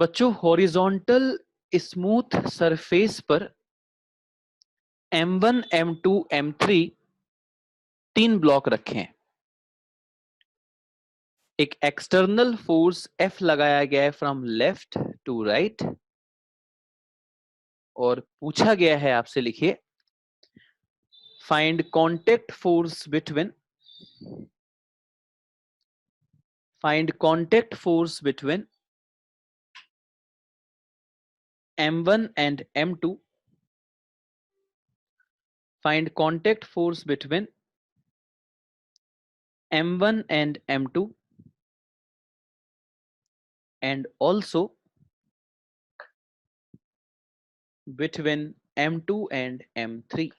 बच्चों horizontal smooth surface पर M1, M2, M3 तीन ब्लॉक रखे हैं। एक एक्सटर्नल फोर्स F लगाया गया है फ्रॉम लेफ्ट टू राइट और पूछा गया है आपसे, लिखिए find contact force between M1 and M2. Find contact force between M1 and M2 and also between M2 and M3.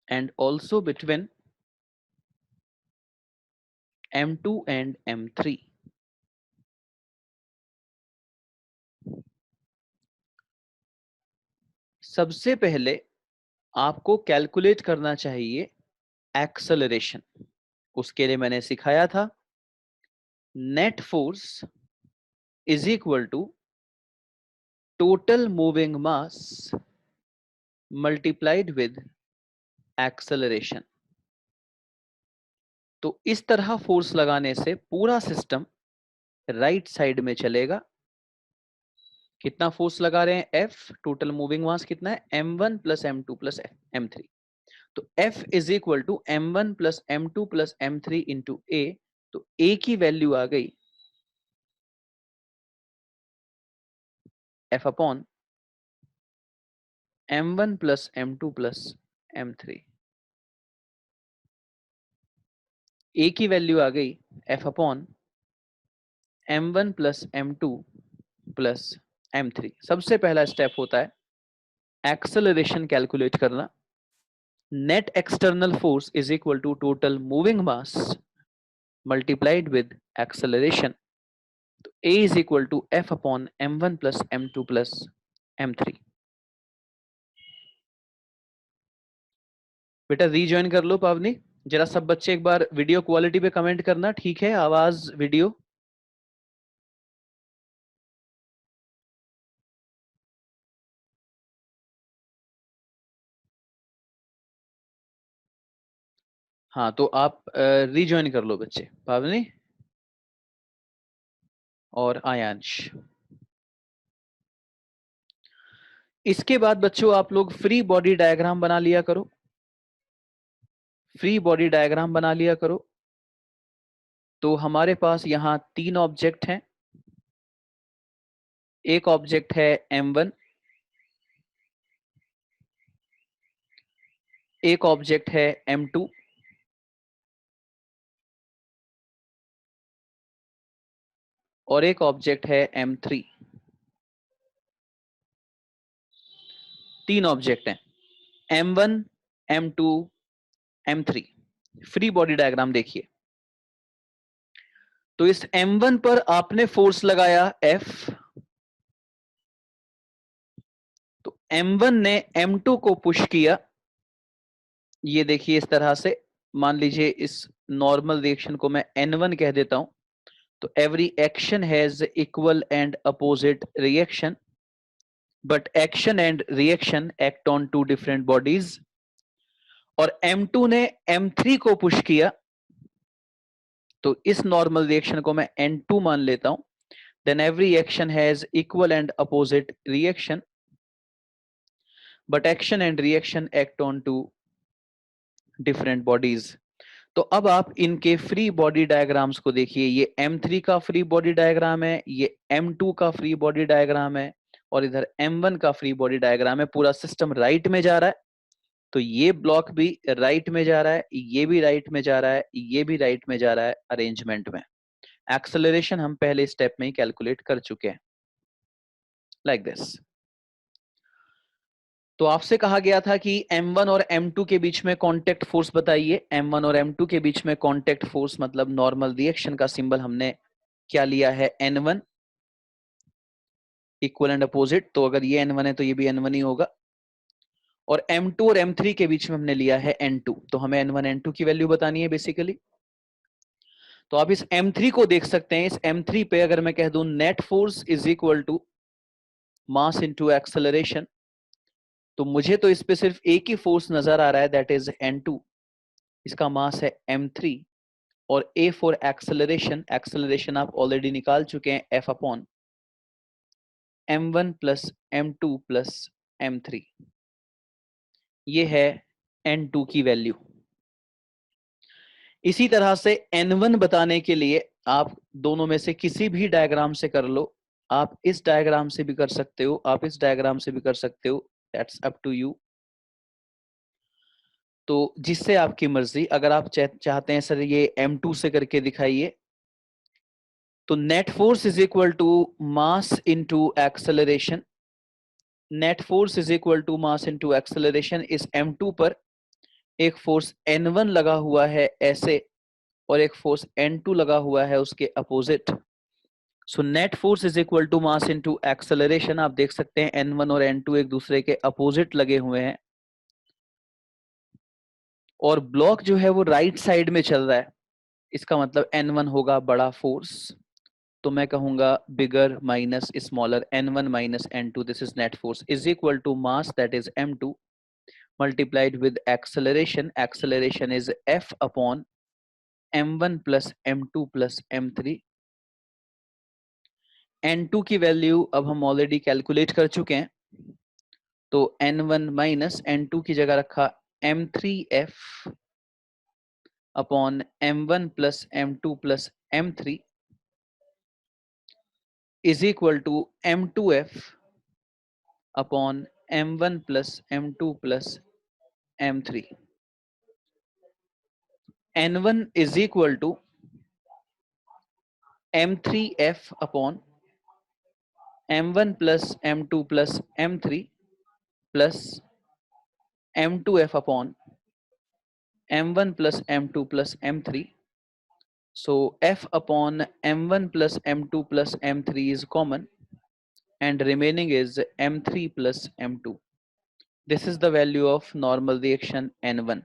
And also between M2 and M3. सबसे पहले आपको कैलकुलेट करना चाहिए एक्सेलरेशन। उसके लिए मैंने सिखाया था net force is equal to total moving mass multiplied with acceleration. तो इस तरह फोर्स लगाने से पूरा सिस्टम राइट साइड में चलेगा। कितना फोर्स लगा रहे हैं? F, टोटल मूविंग मास कितना है? M1 plus M2 plus M3। तो F is equal to M1 plus M2 plus M3 into A। तो A की वैल्यू आ गई F upon M1 plus M2 plus M3। A की वैल्यू आ गई F upon M1 plus M2 plus M3। सबसे पहला स्टेप होता है एक्सेलरेशन कैलकुलेट करना। Net external force is equal to total moving mass multiplied with acceleration. तो A is equal to F upon M1 plus M2 plus M3। बेटा rejoin कर लो पावनी। जरा सब बच्चे एक बार वीडियो क्वालिटी पे कमेंट करना, ठीक है? आवाज वीडियो। हाँ तो आप रीज्वाइन कर लो बच्चे, पावनी और आयांश। इसके बाद बच्चों आप लोग फ्री बॉडी डायग्राम बना लिया करो। फ्री बॉडी डायग्राम बना लिया करो। तो हमारे पास यहां तीन ऑब्जेक्ट हैं। एक ऑब्जेक्ट है M1, एक ऑब्जेक्ट है M2 और एक ऑब्जेक्ट है M3। तीन ऑब्जेक्ट हैं M1, M2, M3। Free body diagram देखिए। तो इस M1 पर आपने फोर्स लगाया F। तो M1 ने M2 को पुश किया। ये देखिए इस तरह से। मान लीजिए इस नॉर्मल रिएक्शन को मैं N1 कह देता हूं। तो every action has equal and opposite reaction, but action and reaction act on two different bodies. और M2 ने M3 को पुश किया। तो इस नॉर्मल रिएक्शन को मैं N2 मान लेता हूं। Then every action has equal and opposite reaction, but action and reaction act on two different bodies. तो अब आप इनके फ्री बॉडी डायग्राम्स को देखिए। ये M3 का फ्री बॉडी डायग्राम है, ये M2 का फ्री बॉडी डायग्राम है और इधर M1 का फ्री बॉडी डायग्राम है। पूरा सिस्टम राइट में जा रहा है। तो ये ब्लॉक भी राइट में जा रहा है, ये भी राइट में जा रहा है, ये भी राइट में जा रहा है अरेंजमेंट में। एक्सेलरेशन हम पहले स्टेप में ही कैलकुलेट कर चुके हैं, लाइक दिस। तो आपसे कहा गया था कि M1 और M2 के बीच में कांटेक्ट फोर्स बताइए। M1 और M2 के बीच में कांटेक्ट फोर्स मतलब नॉर्मल रिएक्शन का सिंबल हमने क्या लिया है? N1, equal and opposite. तो अगर ये N1 है तो ये भी N1 ही होगा। और M2 और M3 के बीच में हमने लिया है N2। तो हमें N1 N2 की वैल्यू बतानी है बेसिकली। तो आप इस m3 को देख सकते हैं। इस m3 पे अगर मैं कह दूं net force is equal to mass into acceleration, तो मुझे तो इस पे सिर्फ एक ही फोर्स नजर आ रहा है, दैट इज n2। इसका मास है m3। और a फॉर एक्सेलरेशन, एक्सेलरेशन आप ऑलरेडी निकाल चुके हैं, f upon m1 plus m2 plus m3। ये है n2 की वैल्यू। इसी तरह से n1 बताने के लिए आप दोनों में से किसी भी डायग्राम से कर लो। आप इस डायग्राम से भी कर सकते हो, आप इस डायग्राम से भी कर सकते हो, दैट्स अप टू यू। तो जिससे आपकी मर्जी, अगर आप चाहते हैं सर ये m2 से करके दिखाइए, तो net force is equal to mass into acceleration. Net force is equal to mass into acceleration. इस m2 पर एक फोर्स n1 लगा हुआ है ऐसे, और एक फोर्स n2 लगा हुआ है उसके opposite. So net force is equal to mass into acceleration. आप देख सकते हैं n1 और n2 एक दूसरे के अपोजिट लगे हुए हैं, और ब्लॉक जो है वो राइट साइड में चल रहा है। इसका मतलब n1 होगा बड़ा फोर्स, तो मैं कहूंगा bigger minus smaller, n1 minus n2, this is net force is equal to mass that is m2 multiplied with acceleration. Acceleration is f upon m1 plus m2 plus m3। n2 की value अब हम already calculate कर चुके हैं, तो n1 minus n2 की जगह रखा m3f upon m1 plus m2 plus m3 is equal to m2f upon m1 plus m2 plus m3। n1 is equal to m3f upon m1 plus m2 plus m3 plus m2f upon m1 plus m2 plus m3। So f upon m1 plus m2 plus m3 is common, and remaining is m3 plus m2. This is the value of normal reaction n1।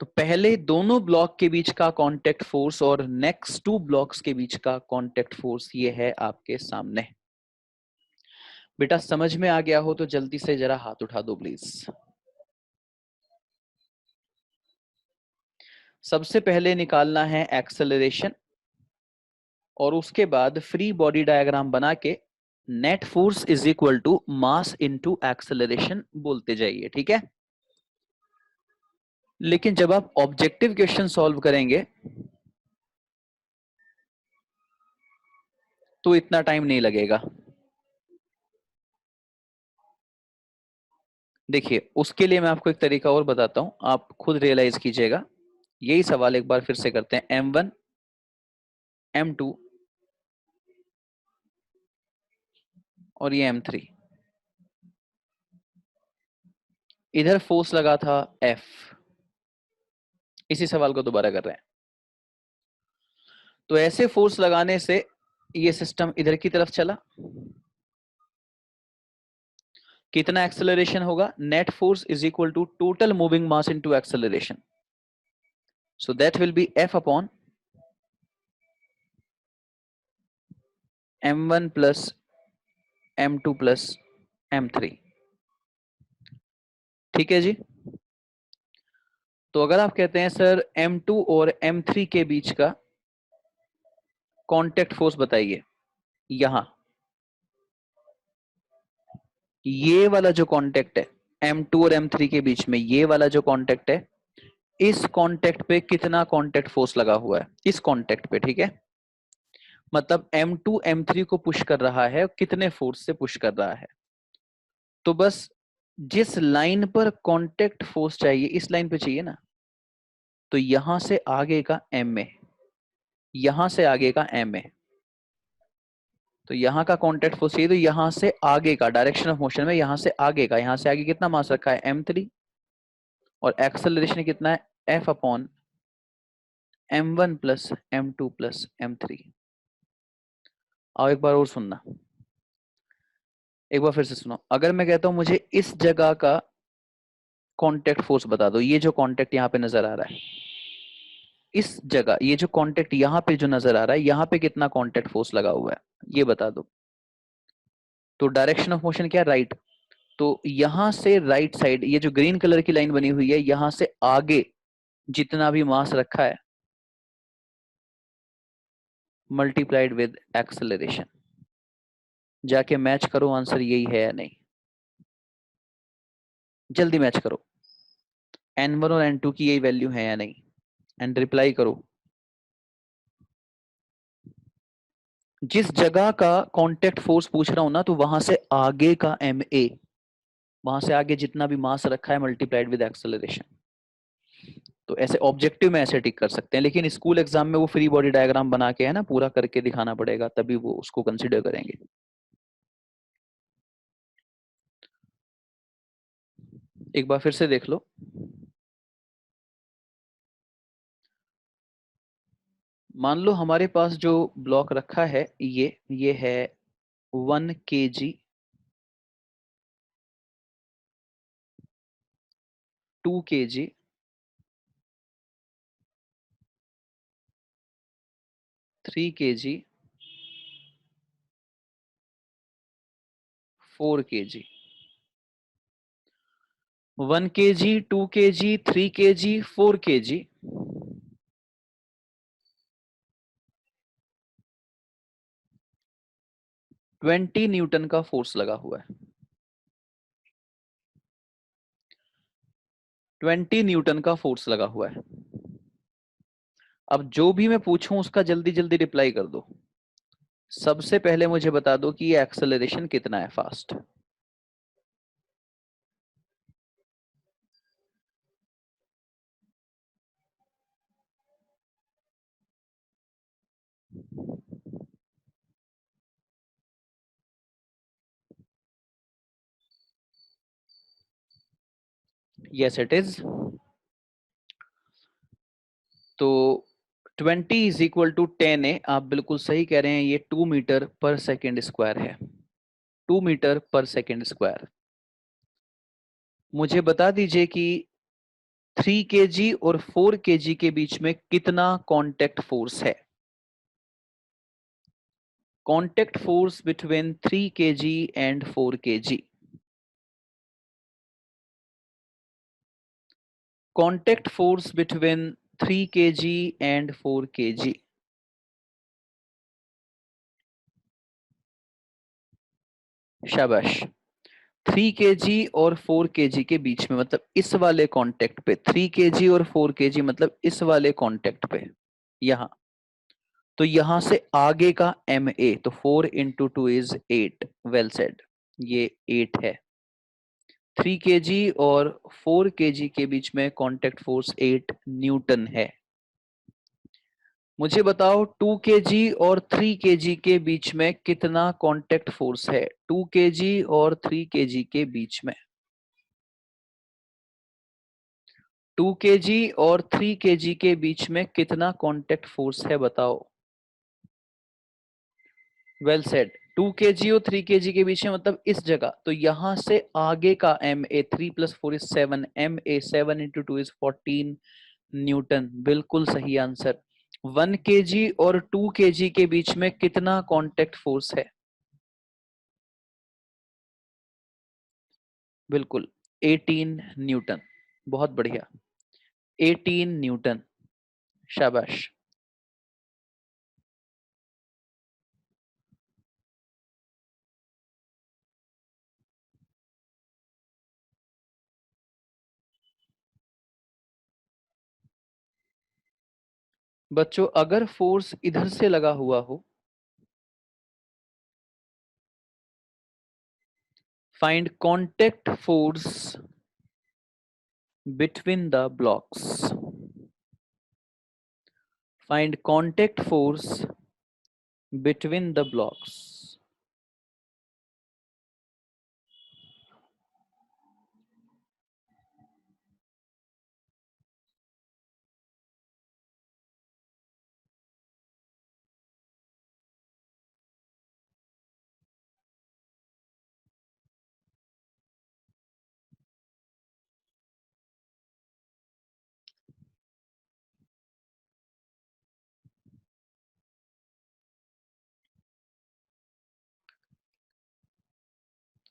तो पहले दोनों block के बीच का contact force और next two blocks के बीच का contact force ये है आपके सामने। बेटा समझ में आ गया हो तो जल्दी से जरा हाथ उठा दो प्लीज। सबसे पहले निकालना है एक्सेलरेशन, और उसके बाद फ्री बॉडी डायग्राम बना के net force is equal to mass into acceleration बोलते जाइए, ठीक है। लेकिन जब आप ऑब्जेक्टिव क्वेश्चन सॉल्व करेंगे तो इतना टाइम नहीं लगेगा। देखिए उसके लिए मैं आपको एक तरीका और बताता हूं, आप खुद रियलाइज कीजिएगा। यही सवाल एक बार फिर से करते हैं। m1 m2 और ये m3, इधर फोर्स लगा था F। इसी सवाल को दोबारा कर रहे हैं। तो ऐसे फोर्स लगाने से ये सिस्टम इधर की तरफ चला, कितना एक्सेलरेशन होगा? Net force is equal to total moving mass into acceleration, so that will be F upon m1 plus m2 plus m3। ठीक है जी। तो अगर आप कहते हैं सर m2 और m3 के बीच का कांटेक्ट फोर्स बताइए, यहां ये वाला जो कांटेक्ट है m2 और m3 के बीच में, ये वाला जो कांटेक्ट है, इस कांटेक्ट पे कितना कांटेक्ट फोर्स लगा हुआ है? इस कांटेक्ट पे, ठीक है। मतलब m2 m3 को पुश कर रहा है, कितने फोर्स से पुश कर रहा है? तो बस जिस लाइन पर कांटेक्ट फोर्स चाहिए, इस लाइन पे चाहिए ना, तो यहां से आगे का m है, यहां से आगे का m है। तो यहाँ का कांटेक्ट फोर्स चाहिए, तो यहां से आगे का डायरेक्शन ऑफ मोशन में, यहां से आगे का, यहां से आगे कितना मास रखा है? m3। और एक्सेलरेशन कितना है? F upon m1 plus m2 plus m3। आओ एक बार और सुनना, एक बार फिर से सुनो। अगर मैं कहता हूं मुझे इस जगह का कांटेक्ट फोर्स बता दो, ये जो कांटेक्ट यहाँ पे नजर आ रहा है, इस जगह ये जो कांटेक्ट यहाँ पे जो नजर आ रहा है, यहाँ पे कितना कांटेक्ट फोर्स लगा हुआ है ये बता दो। तो डायरेक्शन ऑफ मोशन क्या, राइट। तो यहां से राइट साइड ये जो ग्रीन कलर की लाइन बनी हुई है, यहां से आगे जितना भी मास रखा है मल्टीप्लाइड विद एक्सेलरेशन। जाके मैच करो आंसर यही है या नहीं, जल्दी मैच करो। n1 और n2 की यही वैल्यू है या नहीं, एंड रिप्लाई करो। जिस जगह का कांटेक्ट फोर्स पूछ रहा हूं ना, तो वहां से आगे का ma, वहां से आगे जितना भी मास रखा है मल्टीप्लाइड विद एक्सेलरेशन। तो ऐसे ऑब्जेक्टिव में ऐसे टिक कर सकते हैं, लेकिन स्कूल एग्जाम में वो फ्री बॉडी डायग्राम बना के है ना पूरा करके दिखाना पड़ेगा, तभी वो उसको कंसिडर करेंगे। एक बार फिर से देख लो। मान लो हमारे पास जो ब्लॉक रखा है ये है 1 kg, 2 kg, 3 kg, 4 kg। 1 kg, 2 kg, 3 kg, 4 kg। 20 Newton का फोर्स लगा हुआ है। 20 न्यूटन का फोर्स लगा हुआ है। अब जो भी मैं पूछूं उसका जल्दी जल्दी रिप्लाई कर दो। सबसे पहले मुझे बता दो कि ये एक्सेलरेशन कितना है, फास्ट। Yes it is. तो 20 = 10 है, आप बिल्कुल सही कह रहे हैं, ये 2 मीटर पर सेकेंड स्क्वायर है। 2 मीटर पर सेकेंड स्क्वायर। मुझे बता दीजिए कि 3 kg और 4 kg के बीच में कितना कांटेक्ट फोर्स है। Contact force between 3 kg and 4 kg। Contact force between 3 kg and 4 kg। शाबाश। 3 kg और 4 kg के बीच में, मतलब इस वाले कांटेक्ट पे 3 kg और 4 kg, मतलब इस वाले कांटेक्ट पे यहां। तो यहां से आगे का ma, तो 4 × 2 = 8। वेल सेड, ये 8 है। 3 kg और 4 kg के बीच में कांटेक्ट फोर्स 8 न्यूटन है। मुझे बताओ 2 kg और 3 kg के बीच में कितना कांटेक्ट फोर्स है, 2 kg और 3 kg के बीच में। 2 kg और 3 kg के बीच में कितना कांटेक्ट फोर्स है, बताओ। Well said. 2 kg और 3 kg के बीच में, मतलब इस जगह, तो यहां से आगे का ma, 3 + 4 = 7, ma 7 × 2 = 14 न्यूटन। बिल्कुल सही आंसर। 1 kg और 2 kg के बीच में कितना कांटेक्ट फोर्स है? बिल्कुल 18 न्यूटन। बहुत बढ़िया, 18 न्यूटन। शाबाश। बच्चों अगर फोर्स इधर से लगा हुआ हो, find contact force between the blocks. Find contact force between the blocks.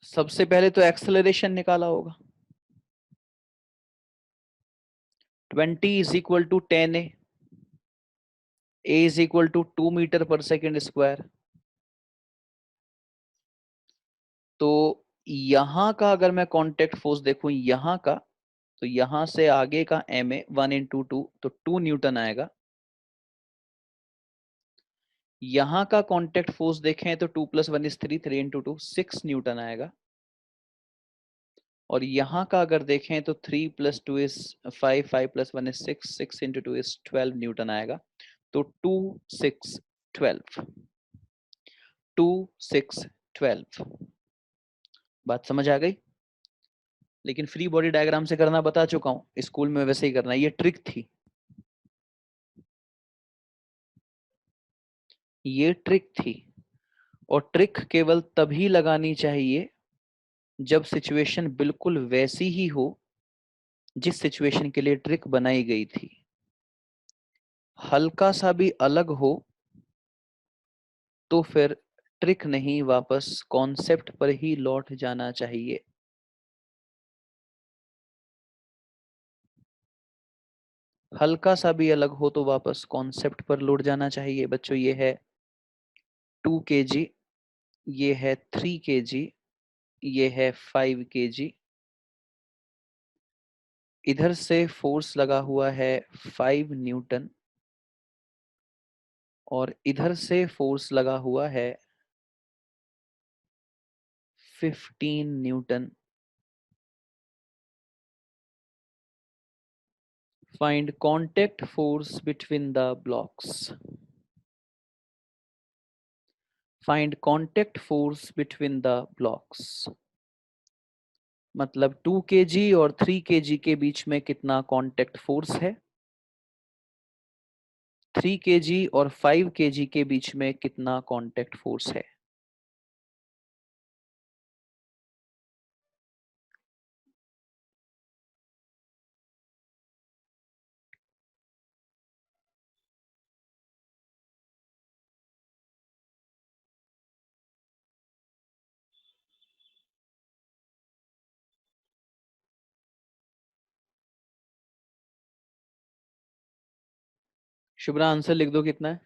सबसे पहले तो एक्सेलरेशन निकाला होगा। 20 is equal to 10 A is equal to 2 metre पर सेकेंड स्क्वायर। तो यहां का अगर मैं कॉन्टेक्ट फोर्स देखूं यहां का, तो यहां से आगे का एम ए 1 × 2 तो 2 न्यूटन आएगा। यहां का कॉन्टेक्ट फोर्स देखें तो 2 + 1 = 3, 3 × 2 6 न्यूटन आएगा। और यहां का अगर देखें तो 3 + 2 = 5, 5 + 1 = 6, 6 × 2 = 12 न्यूटन आएगा। तो 2 6 12, 2 6 12। बात समझ आ गई? लेकिन फ्री बॉडी डायग्राम से करना बता चुका हूं, स्कूल में वैसे ही करना, ये ट्रिक थी, ये ट्रिक थी। और ट्रिक केवल तभी लगानी चाहिए जब सिचुएशन बिल्कुल वैसी ही हो जिस सिचुएशन के लिए ट्रिक बनाई गई थी। हल्का सा भी अलग हो तो फिर ट्रिक नहीं, वापस कॉन्सेप्ट पर ही लौट जाना चाहिए। हल्का सा भी अलग हो तो वापस कॉन्सेप्ट पर लौट जाना चाहिए। बच्चों ये है 2 kg, ये है 3 kg, ये है 5 kg। इधर से फोर्स लगा हुआ है 5 न्यूटन और इधर से फोर्स लगा हुआ है 15 Newton. Find contact force between the blocks. Find contact force between the blocks मतलब 2 kg और 3 kg के बीच में कितना कांटेक्ट फोर्स है, 3 kg और 5 kg के बीच में कितना कांटेक्ट फोर्स है। शुभ्रा आंसर लिख दो कितना है।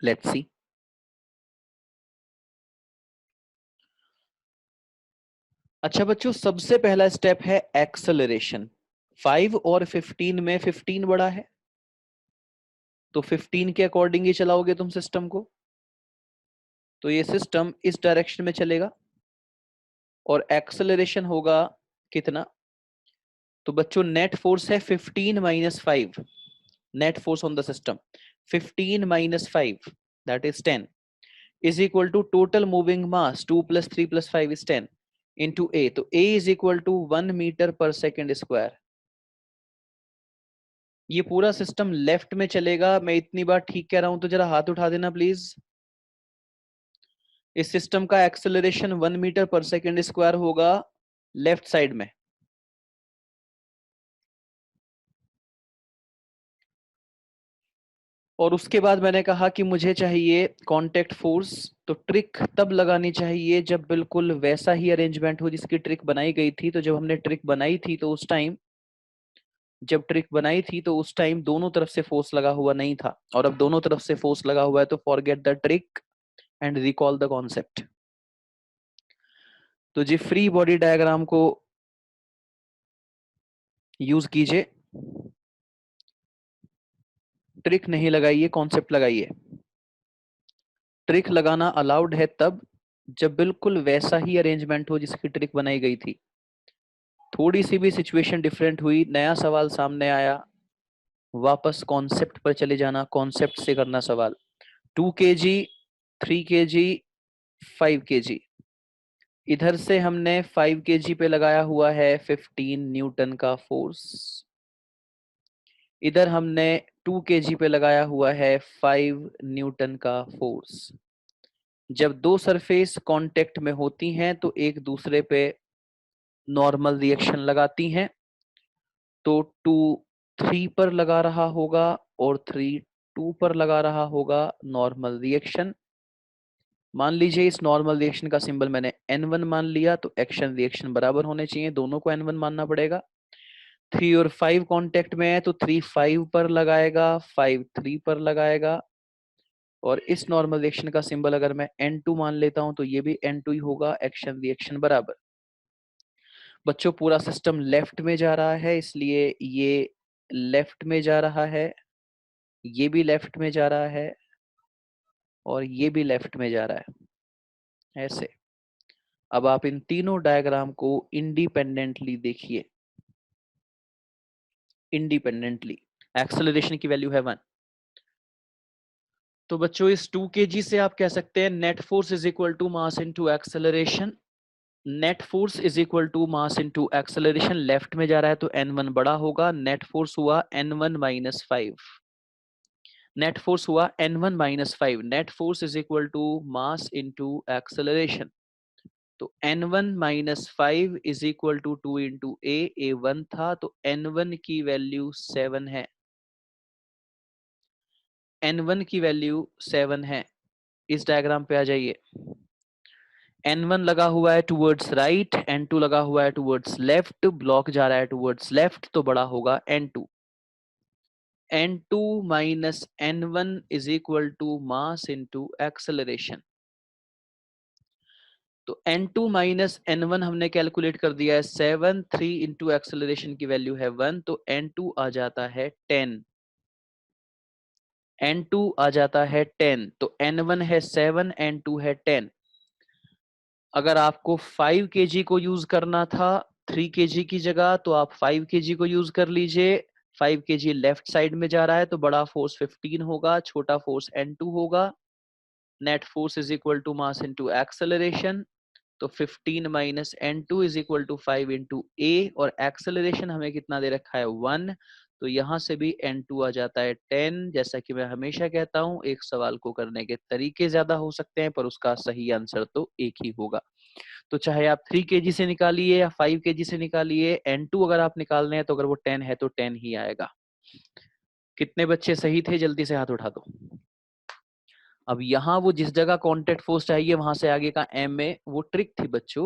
Let's see. अच्छा बच्चों, सबसे पहला स्टेप है एक्सेलरेशन। 5 और 15 में 15 बड़ा है, तो 15 के अकॉर्डिंग ही चलाओगे तुम सिस्टम को, तो ये सिस्टम इस डायरेक्शन में चलेगा और एक्सेलरेशन होगा कितना। तो बच्चों नेट फोर्स है 15 - 5, net force on the system 15 - 5 that is 10 is equal to total moving mass 2 + 3 + 5 is 10 into a, तो a is equal to 1 metre पर सेकेंड स्क्वायर। ये पूरा सिस्टम लेफ्ट में चलेगा। मैं इतनी बार ठीक कह रहा हूं तो जरा हाथ उठा देना प्लीज। इस सिस्टम का एक्सेलरेशन 1 मीटर पर सेकेंड स्क्वायर होगा लेफ्ट साइड में। और उसके बाद मैंने कहा कि मुझे चाहिए कांटेक्ट फोर्स, तो ट्रिक तब लगानी चाहिए जब बिल्कुल वैसा ही अरेंजमेंट हो जिसकी ट्रिक बनाई गई थी। तो जब हमने ट्रिक बनाई थी तो उस टाइम, जब ट्रिक बनाई थी तो उस टाइम दोनों तरफ से फोर्स लगा हुआ नहीं था, और अब दोनों तरफ से फोर्स लगा हुआ है, तो forget the trick and recall the concept. तो जी फ्री बॉडी डायग्राम को यूज कीजिए, ट्रिक नहीं लगाइए, कॉन्सेप्ट लगाइए। ट्रिक लगाना अलाउड है तब जब बिल्कुल वैसा ही अरेंजमेंट हो जिसकी ट्रिक बनाई गई थी। थोड़ी सी भी सिचुएशन डिफरेंट हुई, नया सवाल सामने आया, वापस कॉन्सेप्ट पर चले जाना, कॉन्सेप्ट से करना सवाल। 2 kg, 3 kg, 5 kg, इधर से हमने 5 kg पे लगाया हुआ है 15 न्यूटन का फोर्स, इधर हमने 2 kg पे लगाया हुआ है 5 न्यूटन का फोर्स। जब दो सरफेस कांटेक्ट में होती हैं तो एक दूसरे पे नॉर्मल रिएक्शन लगाती हैं, तो 2 3 पर लगा रहा होगा और 3 2 पर लगा रहा होगा नॉर्मल रिएक्शन। मान लीजिए इस नॉर्मल रिएक्शन का सिंबल मैंने N1 मान लिया, तो एक्शन रिएक्शन बराबर होने चाहिए, दोनों को N1 मानना पड़ेगा। 3 और 5 कांटेक्ट में है तो 3 5 पर लगाएगा, 5 3 पर लगाएगा, और इस नॉर्मल रिएक्शन का सिंबल अगर मैं N2 मान लेता हूं तो ये भी N2 ही होगा, एक्शन रिएक्शन बराबर। बच्चों पूरा सिस्टम लेफ्ट में जा रहा है, इसलिए ये लेफ्ट में जा रहा है, ये भी लेफ्ट में जा रहा है, और ये भी लेफ्ट में जा रहा है, ऐसे। अब आप इन तीनों डायग्राम को इंडिपेंडेंटली देखिए, इंडिपेंडेंटली। एक्सेलरेशन की वैल्यू है 1। तो बच्चों इस 2 kg से आप कह सकते हैं net force is equal to mass into acceleration. Net force is equal to mass into acceleration, left में जा रहा है तो N1 बड़ा होगा, नेट फोर्स हुआ N1 माइनस 5। नेट फोर्स हुआ N1 minus 5, net force is equal to mass into acceleration. तो N1 minus 5 is equal to 2 into a 1 था, तो N1 की वैल्यू 7 है, N1 की वैल्यू 7 है। इस डायग्राम पे आ जाइए। N1 लगा हुआ है टूवर्ड्स राइट, N2 लगा हुआ है टूवर्ड्स लेफ्ट, ब्लॉक जा रहा है टूवर्ड्स लेफ्ट, तो बड़ा होगा N2। N2 minus N1 is equal to mass into acceleration. तो N2 माइनस N1 हमने कैलकुलेट कर दिया है 7, 3 इंटू एक्सेलरेशन की वैल्यू है 1, तो N2 आ जाता है 10। N2 आ जाता है 10, तो N1 है 7, N2 है 10। अगर आपको 5 kg को यूज करना था 3 kg की जगह, तो आप 5 kg को यूज कर लीजिए। 5 kg लेफ्ट साइड में जा रहा है तो बड़ा फोर्स 15 होगा, छोटा फोर्स N2 होगा। Net force is equal to mass into acceleration, तो 15 minus N2 is equal to 5 into a, और एक्सेलरेशन हमें कितना दे रखा है 1, तो यहां से भी N2 आ जाता है 10। जैसा कि मैं हमेशा कहता हूं, एक सवाल को करने के तरीके ज्यादा हो सकते हैं पर उसका सही आंसर तो एक ही होगा। तो चाहे आप 3 kg से निकालिए या 5 kg से निकालिए, N2 अगर आप निकाल रहे हैं तो अगर वो 10 है तो 10 ही आएगा। कितने बच्चे सही थे, जल्दी से हाथ उठा दो। अब यहाँ वो जिस जगह कॉन्टेक्ट फोर्स चाहिए वहां से आगे का M में वो ट्रिक थी बच्चों,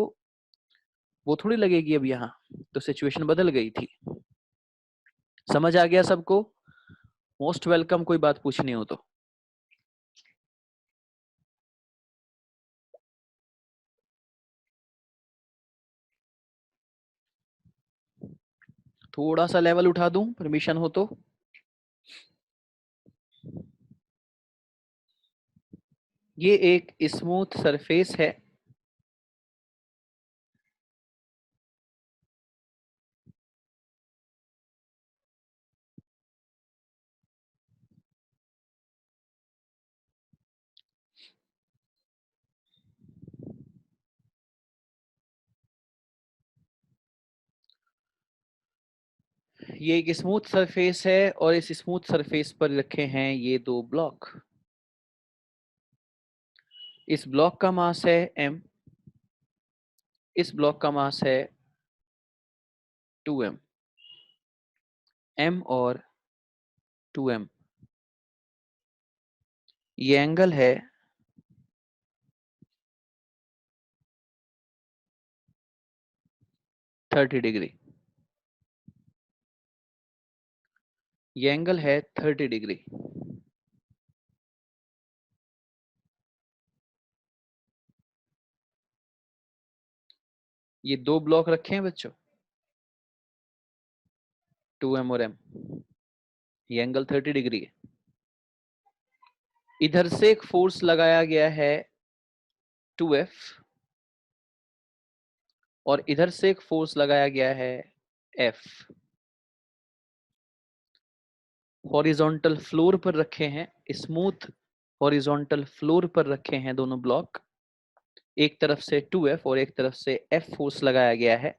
वो थोड़ी लगेगी अब यहाँ, तो सिचुएशन बदल गई थी। समझ आ गया सबको? मोस्ट वेलकम, कोई बात पूछनी हो तो। थोड़ा सा लेवल उठा दूं, परमिशन हो तो। ये एक स्मूथ सरफेस है, ये एक स्मूथ सरफेस है और इस स्मूथ सरफेस पर रखे हैं ये दो ब्लॉक। इस ब्लॉक का मास है m, इस ब्लॉक का मास है 2m, m और 2m। ये एंगल है 30 डिग्री, ये एंगल है 30 डिग्री। ये दो ब्लॉक रखे हैं बच्चों, 2m और m, ये एंगल 30 डिग्री है। इधर से एक फोर्स लगाया गया है 2f, और इधर से एक फोर्स लगाया गया है f। हॉरिजॉन्टल फ्लोर पर रखे हैं, स्मूथ हॉरिजॉन्टल फ्लोर पर रखे हैं दोनों ब्लॉक। एक तरफ से 2F और एक तरफ से F फोर्स लगाया गया है,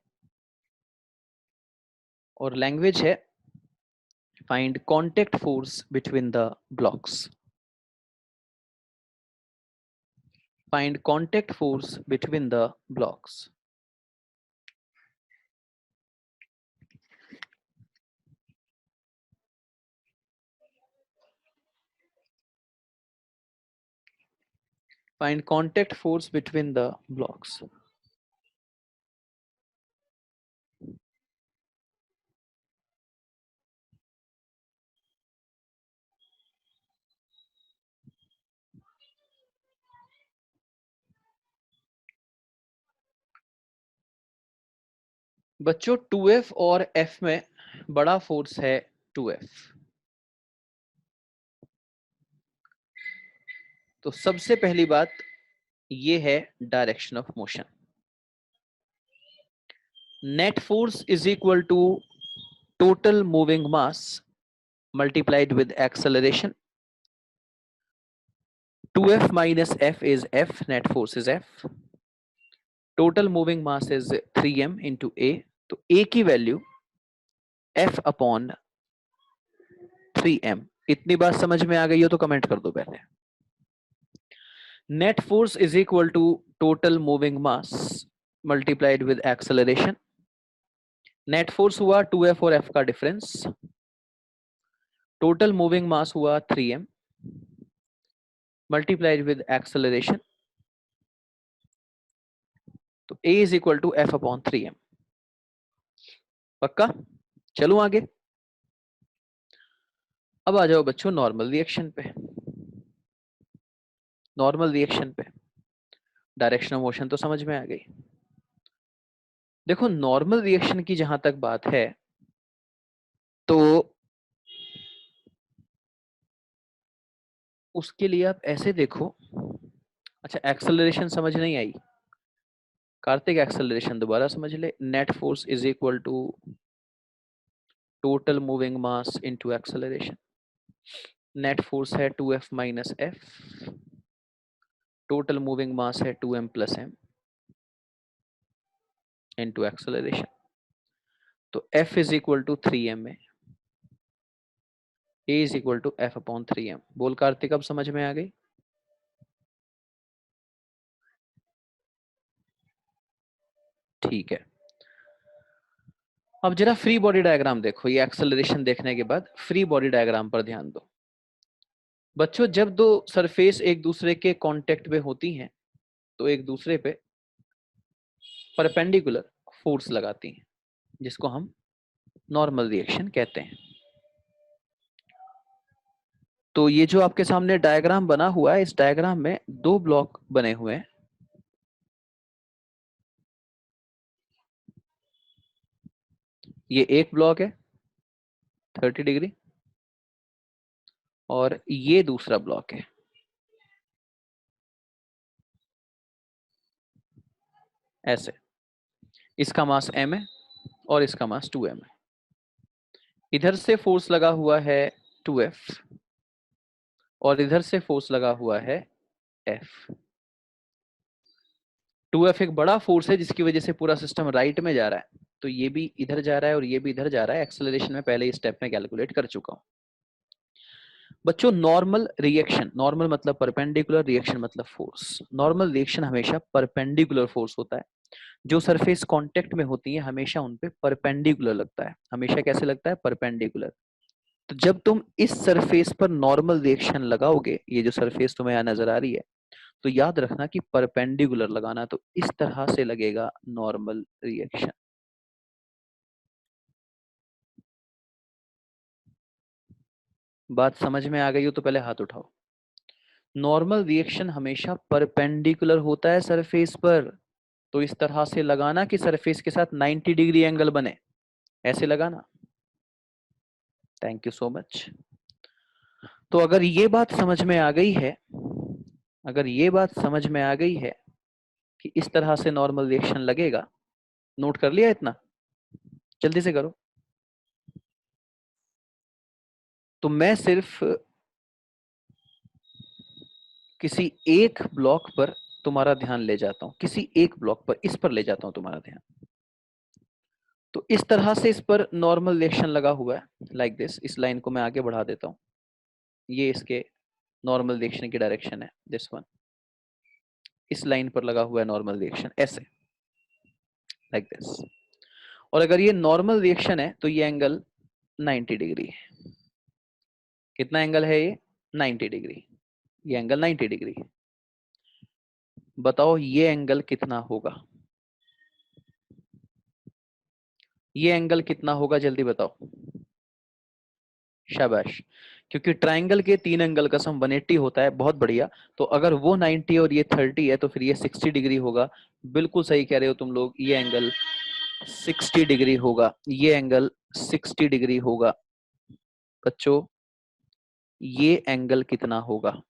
और लैंग्वेज है find contact force between the blocks. Find contact force between the blocks. Find contact force between the blocks. बच्चों 2F और F में बड़ा फोर्स है 2F। तो सबसे पहली बात ये है direction of motion. Net force is equal to total moving mass multiplied with acceleration. 2F minus F is F, net force is F. Total moving mass is 3m into A. तो A की value F upon 3m। इतनी बात समझ में आ गई हो तो comment कर दो पहले। Net force is equal to total moving mass multiplied with acceleration. Net force हुआ 2F और F का डिफरेंस, टोटल मूविंग मास हुआ 3m मल्टीप्लाइड विद एक्सेलरेशन, तो A is equal to F upon 3m। पक्का? चलो आगे। अब आ जाओ बच्चों नॉर्मल रिएक्शन पे। नॉर्मल रिएक्शन पे डायरेक्शन ऑफ मोशन तो समझ में आ गई। देखो नॉर्मल रिएक्शन की जहां तक बात है तो उसके लिए आप ऐसे देखो। अच्छा एक्सेलरेशन समझ नहीं आई? कार्तिक एक्सेलरेशन दोबारा समझ ले। Net force is equal to total moving mass into acceleration. Net force है 2F minus F, total moving mass है 2m plus m into acceleration. तो F is equal to 3m है, A is equal to F upon 3m। बोल कार्तिक अब समझ में आ गई? ठीक है। अब जरा फ्री बॉडी डायग्राम देखो। ये एक्सेलरेशन देखने के बाद फ्री बॉडी डायग्राम पर ध्यान दो। बच्चों जब दो सरफेस एक दूसरे के कांटेक्ट में होती हैं तो एक दूसरे पे परपेंडिकुलर फोर्स लगाती हैं, जिसको हम नॉर्मल रिएक्शन कहते हैं। तो ये जो आपके सामने डायग्राम बना हुआ है, इस डायग्राम में दो ब्लॉक बने हुए हैं। ये एक ब्लॉक है 30 डिग्री और ये दूसरा ब्लॉक है ऐसे। इसका मास m है और इसका मास 2m है। इधर से फोर्स लगा हुआ है 2F और इधर से फोर्स लगा हुआ है F। 2F एक बड़ा फोर्स है जिसकी वजह से पूरा सिस्टम राइट में जा रहा है, तो ये भी इधर जा रहा है और ये भी इधर जा रहा है। एक्सेलरेशन में पहले इस स्टेप में कैलकुलेट कर चुका हूं। बच्चों नॉर्मल रिएक्शन, नॉर्मल मतलब परपेंडिकुलर, रिएक्शन मतलब फोर्स। नॉर्मल रिएक्शन हमेशा परपेंडिकुलर फोर्स होता है। जो सरफेस कांटेक्ट में होती है हमेशा उन पे परपेंडिकुलर लगता है। हमेशा कैसे लगता है? परपेंडिकुलर। तो जब तुम इस सरफेस पर नॉर्मल रिएक्शन लगाओगे, ये जो सरफेस तुम्हें यहाँ नजर आ रही है, तो याद रखना कि परपेंडिकुलर लगाना। तो इस तरह से लगेगा नॉर्मल रिएक्शन। बात समझ में आ गई हो तो पहले हाथ उठाओ। नॉर्मल रिएक्शन हमेशा परपेंडिकुलर होता है सरफेस पर। तो इस तरह से लगाना कि सरफेस के साथ 90 डिग्री एंगल बने, ऐसे लगाना। Thank you so much. तो अगर ये बात समझ में आ गई है, अगर ये बात समझ में आ गई है कि इस तरह से नॉर्मल रिएक्शन लगेगा, नोट कर लिया इतना? जल्दी से करो। तो मैं सिर्फ किसी एक ब्लॉक पर तुम्हारा ध्यान ले जाता हूं किसी एक ब्लॉक पर, इस पर ले जाता हूं तुम्हारा ध्यान। तो इस तरह से इस पर नॉर्मल रिएक्शन लगा हुआ है लाइक दिस। इस लाइन को मैं आगे बढ़ा देता हूं, ये इसके नॉर्मल रिएक्शन की डायरेक्शन है, दिस वन। इस लाइन पर लगा हुआ है नॉर्मल रिएक्शन ऐसे, लाइक दिस। और अगर ये नॉर्मल रिएक्शन है तो ये एंगल 90 डिग्री है। कितना एंगल है ये? 90 डिग्री। ये एंगल 90 डिग्री है। बताओ ये एंगल कितना होगा? ये एंगल कितना होगा, जल्दी बताओ। शाबाश। क्योंकि ट्राइंगल के 3 एंगल का सम 180 होता है, बहुत बढ़िया। तो अगर वो 90 और ये 30 है तो फिर ये 60 डिग्री होगा। बिल्कुल सही कह रहे हो तुम लोग, ये एंगल 60 डिग्री होगा। ये एंगल 60 डिग्री होगा। बच्चों ये एंगल कितना होगा?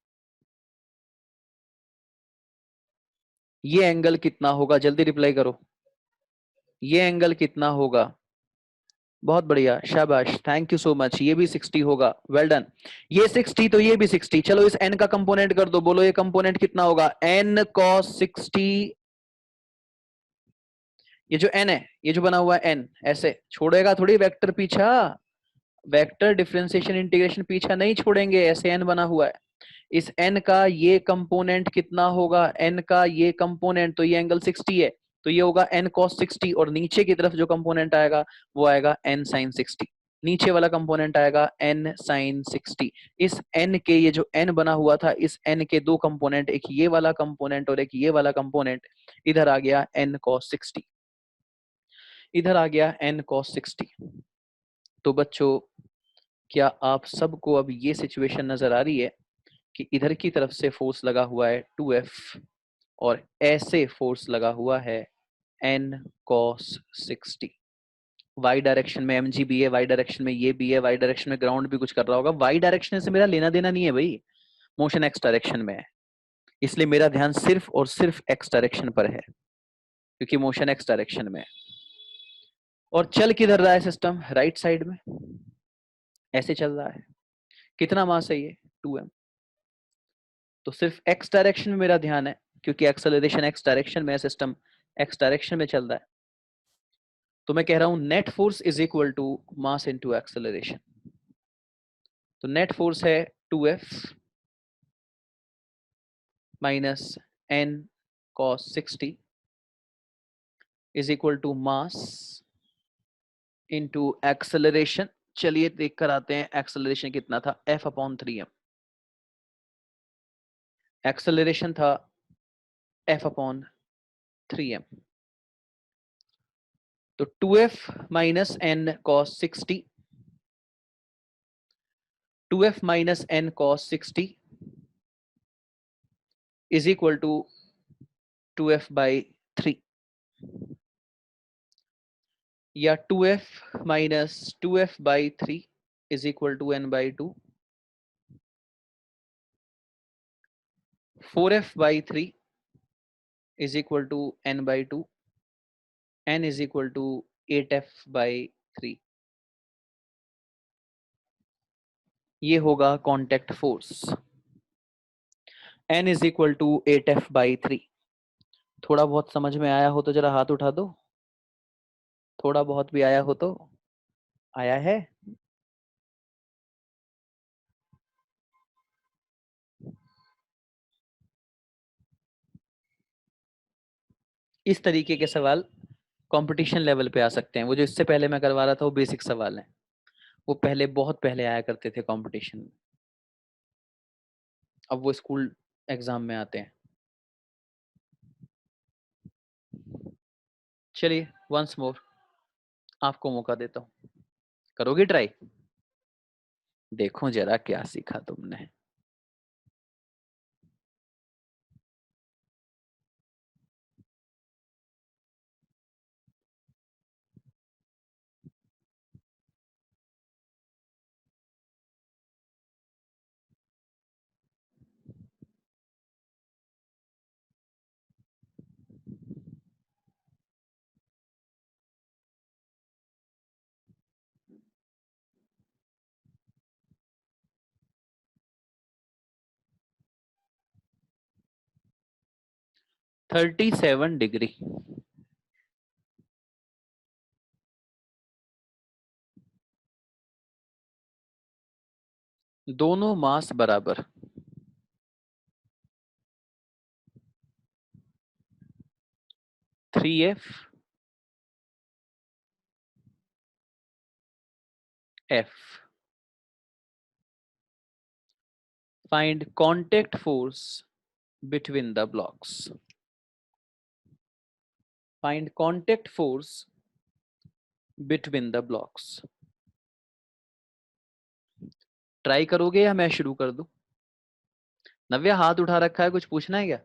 ये एंगल कितना होगा, जल्दी रिप्लाई करो। ये एंगल कितना होगा? बहुत बढ़िया, शाबाश, थैंक यू सो मच। ये भी 60 होगा, वेल डन। ये 60 तो ये भी 60। चलो इस n का कंपोनेंट कर दो, बोलो ये कंपोनेंट कितना होगा? n cos 60। ये जो n है, ये जो बना हुआ है n, ऐसे छोड़ेगा थोड़ी वेक्टर पीछा। वेक्टर डिफरेंशिएशन इंटीग्रेशन पीछा नहीं छोड़ेंगे, ऐसे n बना हुआ है। इस n का ये कंपोनेंट कितना होगा? n का ये कंपोनेंट, तो ये एंगल 60 है, तो ये होगा n cos 60। और नीचे की तरफ जो कंपोनेंट आएगा वो आएगा n sin 60। नीचे वाला कंपोनेंट आएगा n sin 60। इस n के, ये जो n बना हुआ था, इस n के दो कंपोनेंट, एक ये वाला कंपोनेंट और एक ये वाला कंपोनेंट, इधर आ गया n cos 60। इधर आ गया n cos 60। तो बच्चों क्या आप सबको अब ये सिचुएशन नजर आ रही है कि इधर की तरफ से फोर्स लगा हुआ है 2F और ऐसे फोर्स लगा हुआ है n cos 60। y डायरेक्शन में mg भी है, y डायरेक्शन में ये भी है, y डायरेक्शन में ग्राउंड भी कुछ कर रहा होगा। y डायरेक्शन से मेरा लेना देना नहीं है भाई, मोशन x डायरेक्शन में है, इसलिए मेरा ध्यान सिर्फ और सिर्फ x डायरेक्शन पर है, क्योंकि मोशन x डायरेक्शन में है। और चल किधर रहा है सिस्टम? राइट साइड में ऐसे चल रहा है। कितना मास है ये? 2m। तो सिर्फ x डायरेक्शन में मेरा ध्यान है, क्योंकि एक्सेलरेशन x डायरेक्शन में है, सिस्टम x डायरेक्शन में चल रहा है। तो मैं कह रहा हूं net force is equal to mass into acceleration. तो नेट फोर्स है 2F minus n cos 60 is equal to mass into acceleration. चलिए देख कर आते हैं एक्सेलरेशन कितना था, F/3m। एक्सेलरेशन था F/3m। तो 2F minus n cos 60, 2F minus n cos 60 is equal to 2F by 3, या 2F minus 2F by 3 is equal to n by 2, 4F by 3 is equal to n by 2, n is equal to 8F by 3। ये होगा contact force, n is equal to 8F by 3। थोड़ा बहुत समझ में आया हो तो जरा हाथ उठा दो। थोड़ा बहुत भी आया हो तो? आया है? इस तरीके के सवाल कंपटीशन लेवल पे आ सकते हैं। वो जो इससे पहले मैं करवा रहा था वो बेसिक सवाल है, वो पहले बहुत पहले आया करते थे कंपटीशन में, अब वो स्कूल एग्जाम में आते हैं। चलिए वंस मोर आपको मौका देता हूँ, करोगे ट्राई? देखो जरा क्या सीखा तुमने। 37 डिग्री। दोनों मास बराबर। 3F F। Find contact force between the blocks. Find contact force between the blocks. Try करोगे या मैं शुरू कर दूं? नव्या हाथ उठा रखा है, कुछ पूछना है क्या?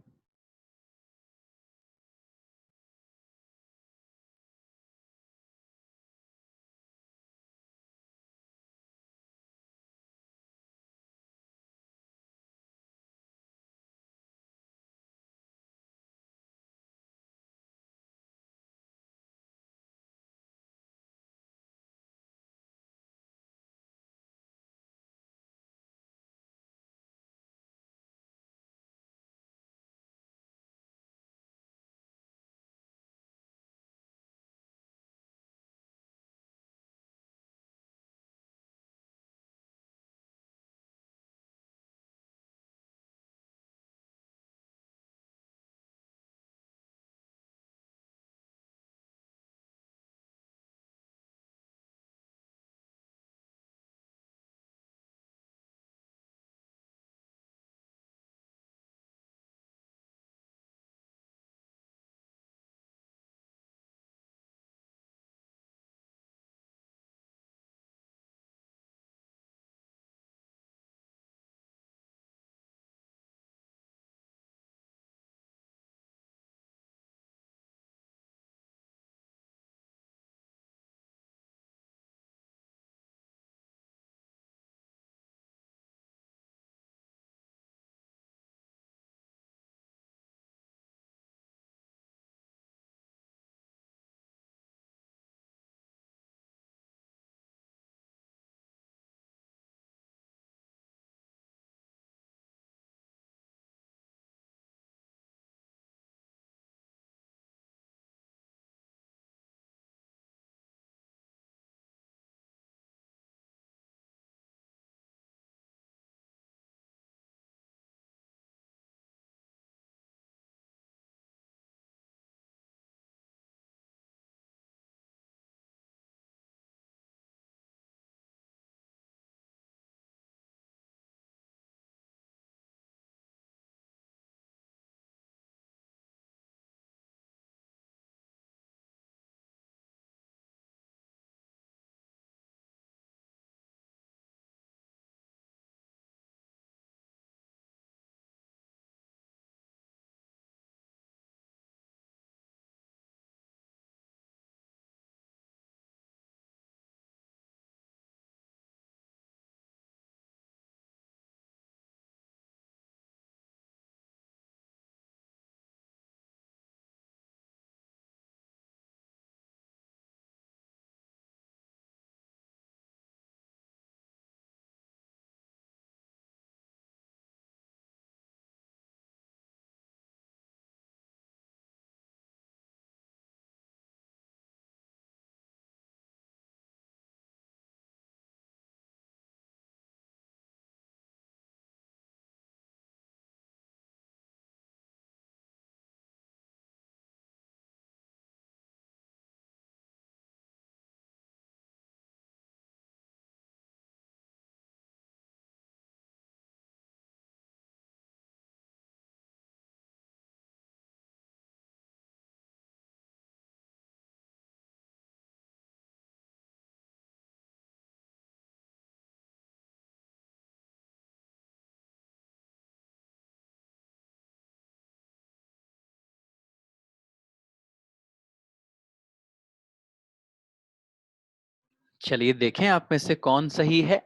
चलिए देखें आप में से कौन सही है।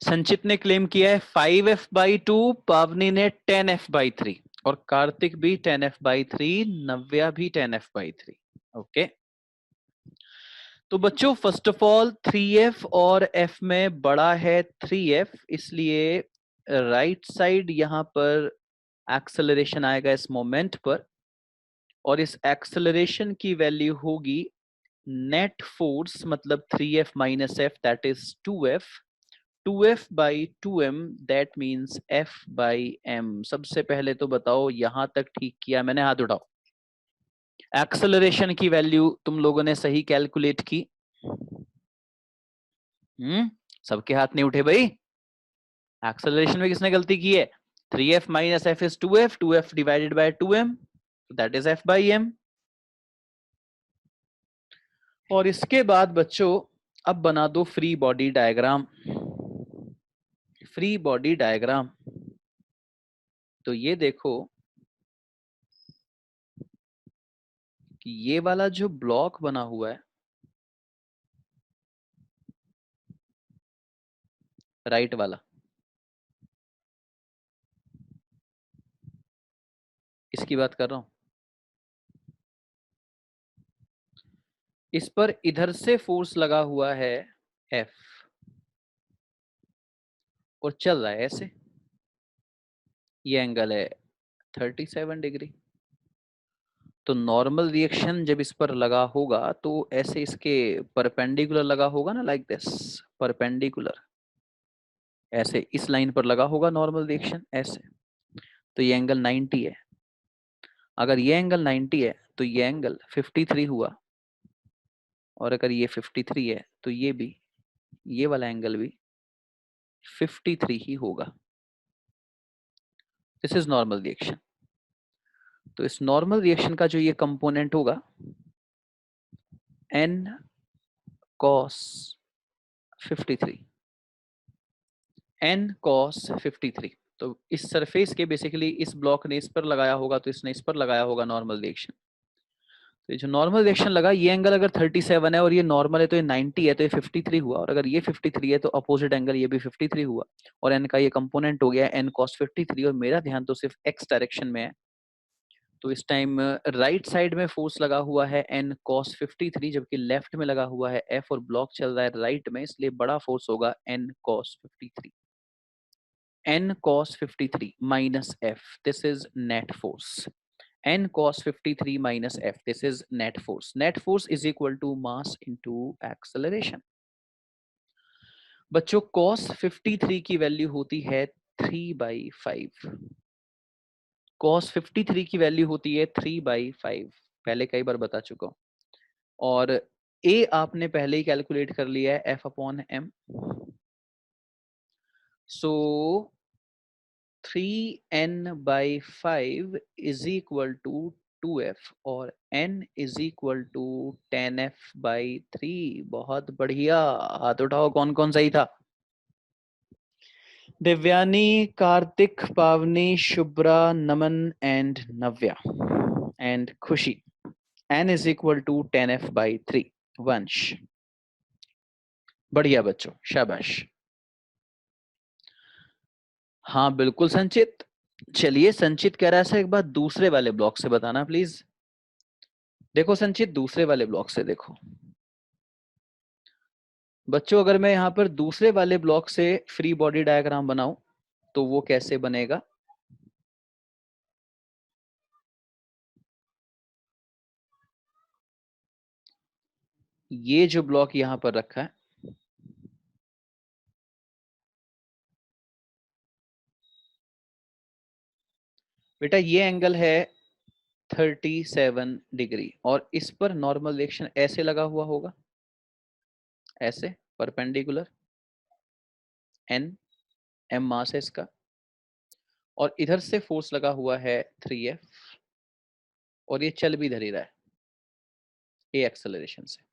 संचित ने क्लेम किया है 5F/2, पावनी ने 10F/3 और कार्तिक भी 10F/3, नव्या भी 10F/3। ओके, तो बच्चों फर्स्ट ऑफ ऑल 3F और F में बड़ा है 3F, इसलिए राइट साइड यहां पर एक्सेलरेशन आएगा इस मोमेंट पर। और इस एक्सेलरेशन की वैल्यू होगी नेट फोर्स मतलब 3F minus F that is 2F 2F by 2M that means F by M। सबसे पहले तो बताओ यहां तक ठीक किया मैंने, हाथ उठाओ। एक्सेलरेशन की वैल्यू तुम लोगों ने सही कैलकुलेट की? सबके हाथ नहीं उठे भाई। एक्सेलरेशन में किसने गलती की है? 3F minus F is 2F 2F divided by 2M that is F by M। और इसके बाद बच्चों अब बना दो free body diagram. Free body diagram तो ये देखो कि ये वाला जो ब्लॉक बना हुआ है राइट वाला, इसकी बात कर रहा हूं। इस पर इधर से फोर्स लगा हुआ है F और चल रहा है ऐसे। ये एंगल है 37 डिग्री। तो नॉर्मल रिएक्शन जब इस पर लगा होगा तो ऐसे इसके परपेंडिकुलर लगा होगा ना, लाइक दिस परपेंडिकुलर, ऐसे इस लाइन पर लगा होगा नॉर्मल रिएक्शन ऐसे। तो ये एंगल 90 है। अगर ये एंगल 90 है तो ये एंगल 53 हुआ, और अगर ये 53 है तो ये वाला एंगल भी 53 ही होगा। This is normal reaction. तो इस नॉर्मल रिएक्शन का जो ये कंपोनेंट होगा n cos 53, n cos 53। तो इस सरफेस के बेसिकली इस ब्लॉक ने इस पर लगाया होगा तो इसने इस पर लगाया होगा नॉर्मल रिएक्शन। तो ये जो नॉर्मल रिएक्शन लगा, ये एंगल अगर 37 है और ये नॉर्मल है तो ये 90 है, तो ये 53 हुआ। और अगर ये 53 है तो अपोजिट एंगल ये भी 53 हुआ। और n का ये कंपोनेंट हो गया n cos 53। और मेरा ध्यान तो सिर्फ x डायरेक्शन में है, तो इस टाइम राइट साइड में फोर्स लगा हुआ है n cos 53, जबकि लेफ्ट में लगा हुआ है F और ब्लॉक चल रहा है राइट में, इसलिए बड़ा फोर्स होगा n cos 53। n cos 53 minus F, this is net force. n cos 53 minus F, this is net force. Net force is equal to mass into acceleration. बच्चों cos 53 की वैल्यू होती है 3/5। cos 53 की value होती है 3/5, पहले कई बार बता चुका हूं। और a आपने पहले ही कैलकुलेट कर लिया है F upon M। So 3n/5 is equal to 2F और n is equal to 10F/3। बहुत बढ़िया, हाथ उठाओ कौन कौन सही था? Divyani, Kartik, Pavani, Shubhra, Naman and Navya and Khushi. n is equal to 10F/3। Vansh, बढ़िया बच्चों, शाबाश। हाँ बिल्कुल संचित। चलिए, संचित कह रहा है एक बात दूसरे वाले ब्लॉक से बताना प्लीज। देखो संचित, दूसरे वाले ब्लॉक से देखो बच्चों, अगर मैं यहाँ पर दूसरे वाले ब्लॉक से फ्री बॉडी डायग्राम बनाऊं तो वो कैसे बनेगा? ये जो ब्लॉक यहाँ पर रखा है, बेटा ये एंगल है 37 डिग्री और इस पर नॉर्मल रिएक्शन ऐसे लगा हुआ होगा, ऐसे परपेंडिकुलर। n m मास है इसका, और इधर से फोर्स लगा हुआ है 3F और ये चल भी धर ही रहा है a एक्सेलरेशन से।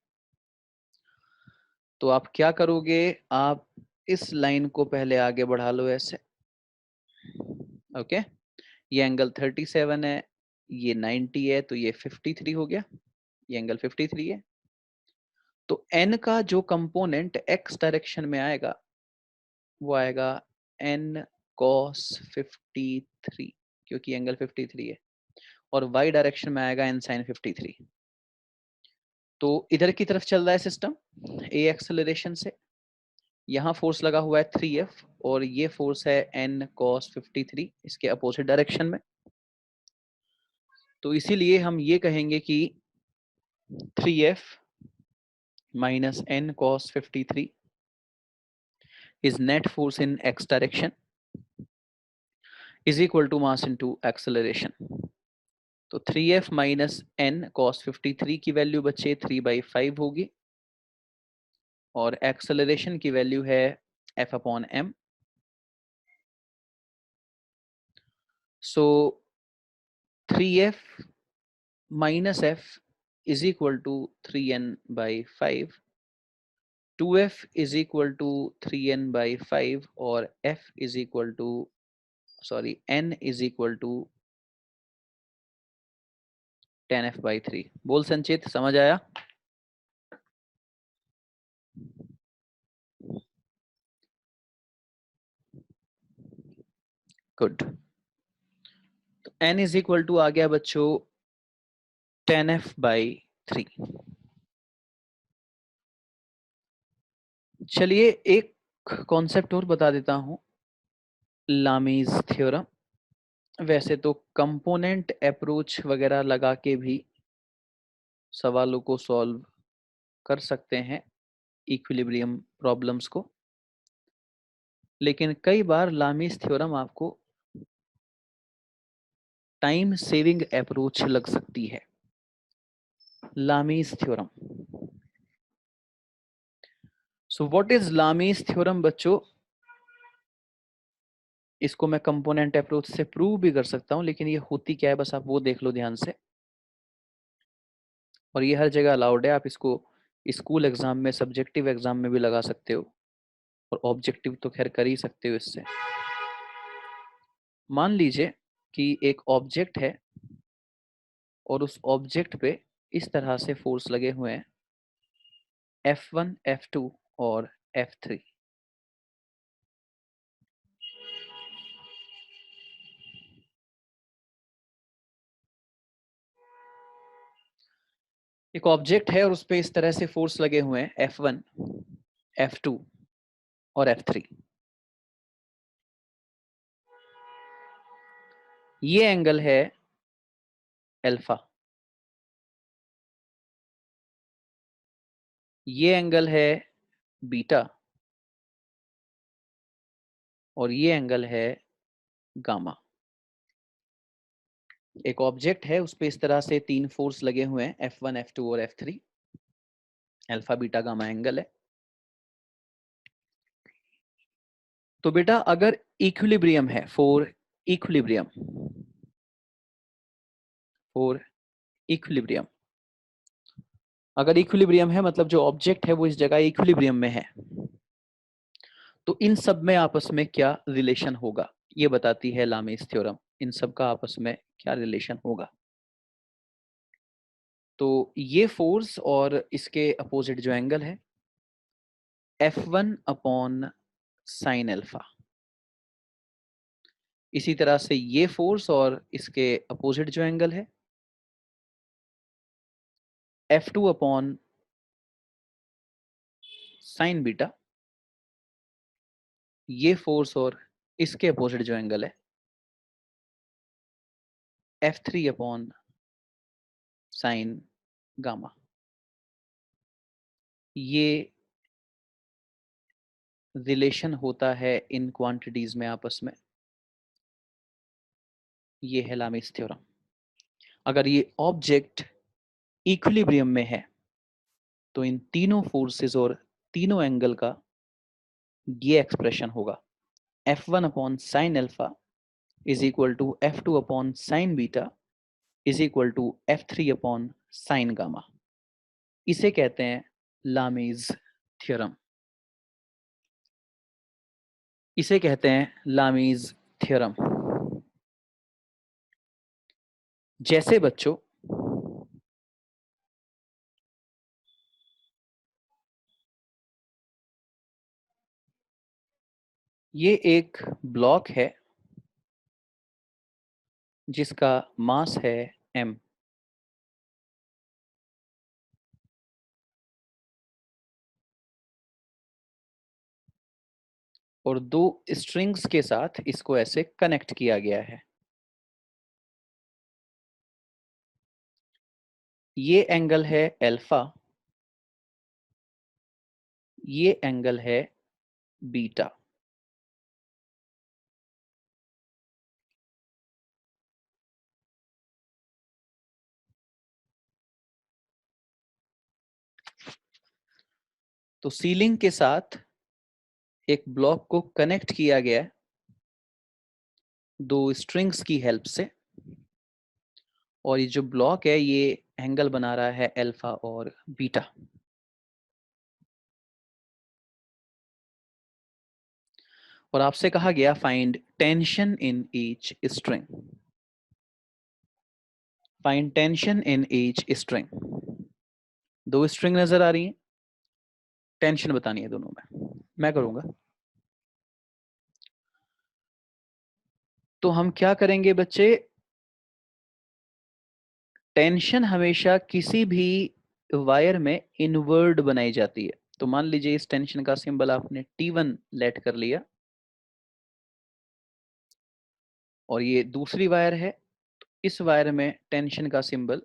तो आप क्या करोगे, आप इस लाइन को पहले आगे बढ़ा लो ऐसे। ओके, ये एंगल 37 है, ये 90 है, तो ये 53 हो गया। ये एंगल 53 है। तो n का जो कंपोनेंट x डायरेक्शन में आएगा वो आएगा n cos 53, क्योंकि एंगल 53 है। और y डायरेक्शन में आएगा n sin 53। तो इधर की तरफ चल रहा है सिस्टम a एक्सेलरेशन से, यहाँ फोर्स लगा हुआ है 3F और ये फोर्स है n cos 53 इसके अपोजिट डायरेक्शन में। तो इसीलिए हम ये कहेंगे कि 3F minus N cos 53 is net force in x direction is equal to mass into acceleration. तो 3F minus N cos 53 की वैल्यू बच्चे 3/5 होगी और एक्सेलरेशन की वैल्यू है F upon M. So 3F minus F is equal to 3N/5. 2F is equal to 3N/5 और F is equal to N is equal to 10F/3. बोल संचित, समझ आया? गुड. तो N is equal to आ गया बच्चों 10F/3. चलिए एक कॉन्सेप्ट और बता देता हूं, लामीज थ्योरम. वैसे तो कंपोनेंट अप्रोच वगैरह लगा के भी सवालों को सॉल्व कर सकते हैं इक्विलिब्रियम प्रॉब्लम्स को, लेकिन कई बार लामीज थ्योरम आपको टाइम सेविंग अप्रोच लग सकती है. Lami's theorem. So what is Lami's theorem बच्चों? इसको मैं कंपोनेंट अप्रोच से प्रूव भी कर सकता हूं, लेकिन ये होती क्या है बस आप वो देख लो ध्यान से. और ये हर जगह अलाउड है, आप इसको स्कूल एग्जाम में, सब्जेक्टिव एग्जाम में भी लगा सकते हो और ऑब्जेक्टिव तो खैर कर ही सकते हो इससे. मान लीजिए कि एक ऑब्जेक्ट है और उस ऑब्जेक्ट पे इस तरह से फोर्स लगे हुए हैं F1, F2 और F3. एक ऑब्जेक्ट है और उस पे इस तरह से फोर्स लगे हुए हैं F1, F2 और F3. ये एंगल है अल्फा, ये एंगल है बीटा और ये एंगल है गामा. एक ऑब्जेक्ट है, उस पे इस तरह से तीन फोर्स लगे हुए हैं F1, F2 और F3. Alpha beta gamma angle है. तो बेटा अगर इक्विलिब्रियम है, फॉर इक्विलिब्रियम, फॉर इक्विलिब्रियम, अगर इक्विलिब्रियम है मतलब जो ऑब्जेक्ट है वो इस जगह इक्विलिब्रियम में है, तो इन सब में आपस में क्या रिलेशन होगा ये बताती है लामीज थ्योरम. इन सब का आपस में क्या रिलेशन होगा? तो ये फोर्स और इसके अपोजिट जो एंगल है F1 अपॉन साइन अल्फा, इसी तरह से ये फोर्स और इसके अपोजिट जो एंगल है F2 अपॉन साइन बीटा, ये फोर्स और इसके अपोजिट जो एंगल है F3 अपॉन साइन गामा. ये रिलेशन होता है इन क्वांटिटीज में आपस में. ये है लामीज थ्योरम. अगर ये ऑब्जेक्ट इक्विलिब्रियम में है तो इन तीनों फोर्सेस और तीनों एंगल का ये एक्सप्रेशन होगा F1 upon sine alpha is equal to F2 upon sine beta is equal to F3 upon sine gamma. इसे कहते हैं लामीज थ्योरम. इसे कहते हैं लामीज थ्योरम. जैसे बच्चों ये एक ब्लॉक है जिसका मास है m. और दो स्ट्रिंग्स के साथ इसको ऐसे कनेक्ट किया गया है. ये एंगल है अल्फा, ये एंगल है बीटा। तो सीलिंग के साथ एक ब्लॉक को कनेक्ट किया गया है दो स्ट्रिंग्स की हेल्प से, और ये जो ब्लॉक है ये एंगल बना रहा है अल्फा और बीटा। और आपसे कहा गया find tension in each string, find tension in each string. दो स्ट्रिंग नजर आ रही हैं, टेंशन बतानी है दोनों में, मैं करूंगा। तो हम क्या करेंगे बच्चे, टेंशन हमेशा किसी भी वायर में इनवर्ड बनाई जाती है। तो मान लीजिए इस टेंशन का सिंबल आपने T1 लेट कर लिया, और ये दूसरी वायर है, तो इस वायर में टेंशन का सिंबल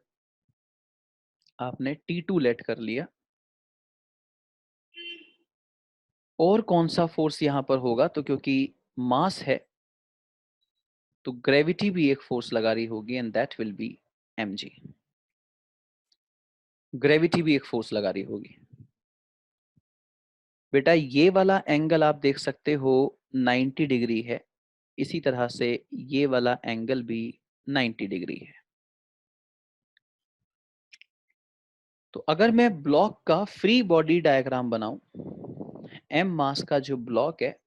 आपने T2 लेट कर लिया। और कौन सा फोर्स यहां पर होगा, तो क्योंकि मास है तो ग्रेविटी भी एक फोर्स लगा रही होगी, and that will B mg। Gravity भी एक फोर्स लगा रही होगी। बेटा ये वाला एंगल आप देख सकते हो 90 डिग्री है, इसी तरह से ये वाला एंगल भी 90 डिग्री है। तो अगर मैं ब्लॉक का फ्री बॉडी डायग्राम बनाऊं, एम मास का जो ब्लॉक है,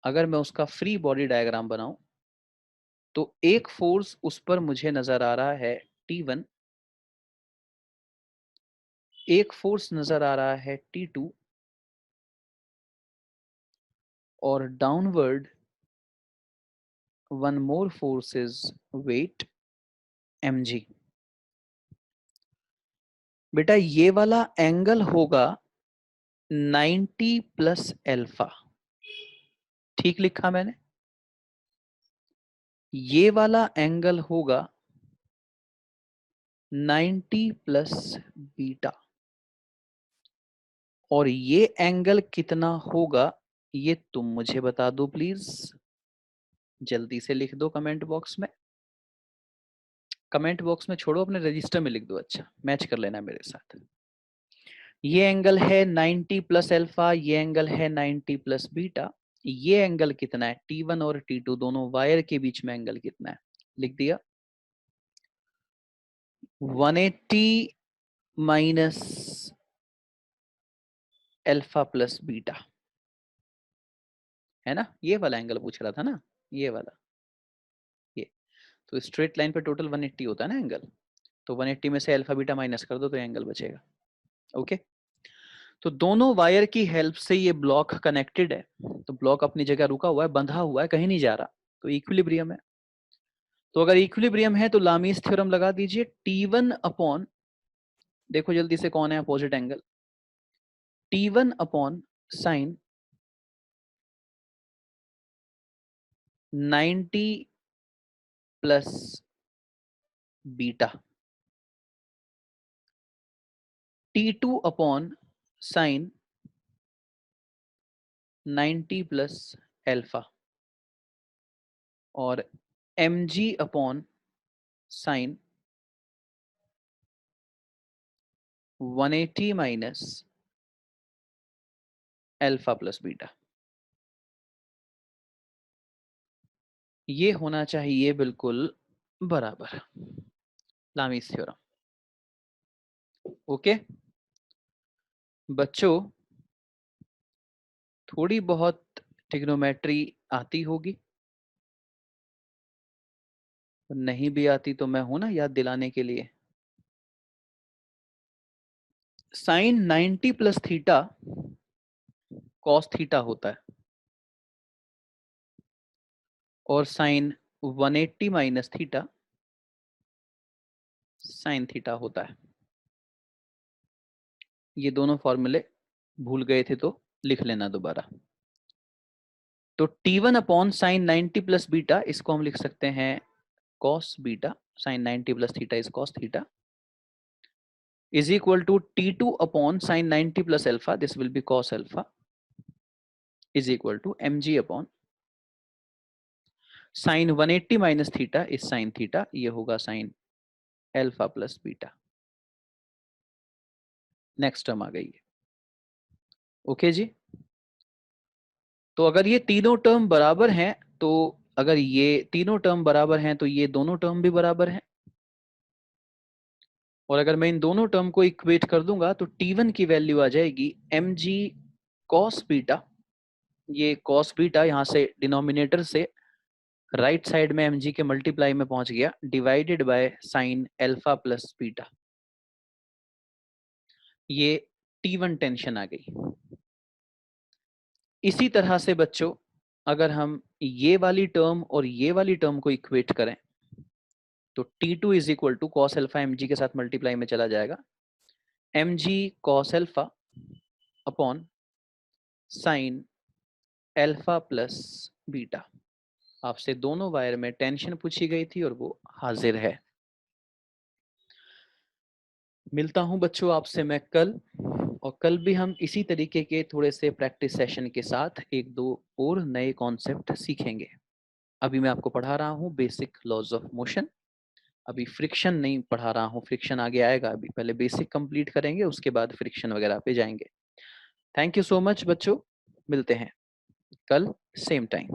अगर मैं उसका फ्री बॉडी डायग्राम बनाऊं, तो एक फोर्स उस पर मुझे नजर आ रहा है T1, एक फोर्स नजर आ रहा है T2, और downward one more force is weight mg। बेटा ये वाला एंगल होगा 90 प्लस अल्फा, ठीक लिखा मैंने। ये वाला एंगल होगा 90 प्लस बीटा, और ये एंगल कितना होगा ये तुम मुझे बता दो प्लीज, जल्दी से लिख दो कमेंट बॉक्स में। कमेंट बॉक्स में छोड़ो, अपने रजिस्टर में लिख दो, अच्छा मैच कर लेना मेरे साथ। ये एंगल है 90 प्लस अल्फा, ये एंगल है 90 प्लस बीटा। ये एंगल कितना है, T1 और T2 दोनों वायर के बीच में एंगल कितना है, लिख दिया 180 माइनस अल्फा प्लस बीटा, है ना। ये वाला एंगल पूछ रहा था ना, ये वाला, ये। तो स्ट्रेट लाइन पे टोटल 180 होता है ना एंगल, तो 180 में से अल्फा बीटा माइनस कर दो तो एंगल बचेगा। ओके, तो दोनों वायर की हेल्प से ये ब्लॉक कनेक्टेड है, तो ब्लॉक अपनी जगह रुका हुआ है, बंधा हुआ है, कहीं नहीं जा रहा, तो इक्विलिब्रियम है। तो अगर इक्विलिब्रियम है तो लामीस थ्योरम लगा दीजिए, T1 अपॉन, देखो जल्दी से कौन है opposite angle, T1 upon sine 90 plus beta, T2 upon sine 90 plus alpha, और mg upon sine 180 minus alpha plus beta. ये होना चाहिए बिल्कुल बराबर, लामीस थ्योरम। ओके बच्चों, थोड़ी बहुत ट्रिग्नोमेट्री आती होगी, नहीं भी आती तो मैं हूं ना याद दिलाने के लिए। Sine 90 plus theta cos theta होता है, और sine 180 minus theta sine theta होता है। ये दोनों फॉर्मूले भूल गए थे तो लिख लेना दोबारा। तो T1 upon sine 90 plus beta, इसको हम लिख सकते हैं cos beta, sin 90 plus theta is cos theta, is equal to T2 upon sin 90 plus alpha, this will be cos alpha, is equal to mg upon sin 180 minus theta is sin theta, ये होगा sin alpha plus beta. Next term आ गई है. Okay जी. तो अगर ये तीनों टर्म बराबर हैं, तो अगर ये तीनों टर्म बराबर हैं तो ये दोनों टर्म भी बराबर हैं. और अगर मैं इन दोनों टर्म को इक्वेट कर दूंगा तो T1 की वैल्यू आ जाएगी mg cos बीटा. ये cos बीटा यहां से डिनोमिनेटर से राइट साइड में mg के मल्टीप्लाई में पहुंच गया, divided by sine alpha plus beta. ये T1 टेंशन आ गई. इसी तरह से बच्चों अगर हम ये वाली टर्म और ये वाली टर्म को इक्वेट करें तो T2 is equal to cos alpha mg के साथ मल्टीप्लाई में चला जाएगा, mg cos अल्फा अपॉन साइन अल्फा प्लस बीटा. आपसे दोनों वायर में टेंशन पूछी गई थी और वो हाजिर है. मिलता हूं बच्चों आपसे मैं कल, और कल भी हम इसी तरीके के थोड़े से प्रैक्टिस सेशन के साथ एक दो और नए कॉन्सेप्ट सीखेंगे. अभी मैं आपको पढ़ा रहा हूं बेसिक लॉज ऑफ मोशन. अभी फ्रिक्शन नहीं पढ़ा रहा हूं, फ्रिक्शन आगे आएगा. अभी पहले बेसिक कंप्लीट करेंगे, उसके बाद फ्रिक्शन वगैरह पे जाएंगे. थैंक यू सो मच बच्चों. मिलते हैं कल सेम टाइम.